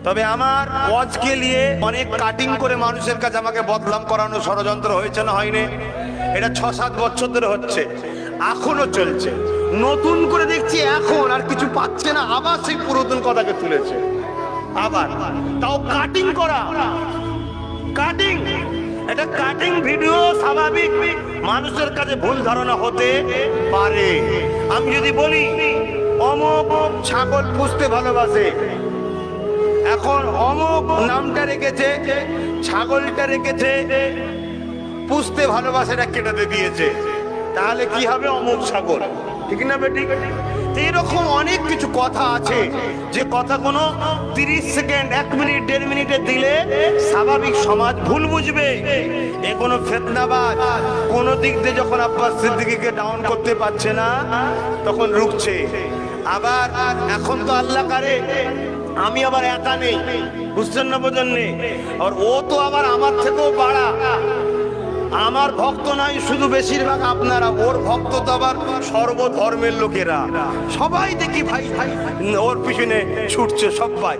তবে আমার ওয়াজকে নিয়ে অনেক কাটিং করে মানুষের কাছে আমাকে বদনাম করানো ষড়যন্ত্র হয়েছে না হয়নি? এটা 6-7 বছর ধরে হচ্ছে, এখনো চলছে। নতুন করে দেখছি এখন আর কিছু পাচ্ছে না, আবার সেই পুরাতন কথাকে তুলেছে আবার, তাও কাটিং করা, কাটিং। এটা কাটিং ভিডিও, স্বাভাবিক মানুষের কাছে ভুল ধারণা হতে পারে। আমি যদি বলি অমুক ছাগল পুষতে ভালোবাসে, এখন অমুক নামটা রেখেছে, ছাগলটা রেখেছে পুষতে ভালোবাসে, এটা কেটে দিয়েছে, তাহলে কি হবে? অমুক ছাগল, ঠিক না বেটি? এইরকম অনেক কিছু কথা আছে যে কথা কোনো 30 সেকেন্ড, 1 মিনিট, 1.5 মিনিটে দিলে স্বাভাবিক সমাজ ভুল বুঝবে। এ কোনো ফিতনাবাজ কোনো দিক দিয়ে যখন আব্বাস সিদ্দিকীকে ডাউন করতে পারছে না, তখন রুখছে। আবার এখন তো আল্লাহ করে আমি আবার একা নেই, বুঝছেন না? বোঝেন নেই? আর ও তো আবার আমার থেকেও বাড়া, আমার ভক্ত নাই শুধু, বেশিরভাগ আপনারা। ওর ভক্ত তো আবার সর্বধর্মের লোকেরা, সবাই দেখি ভাই ভাই ওর পিছনে ছুটছে সবাই।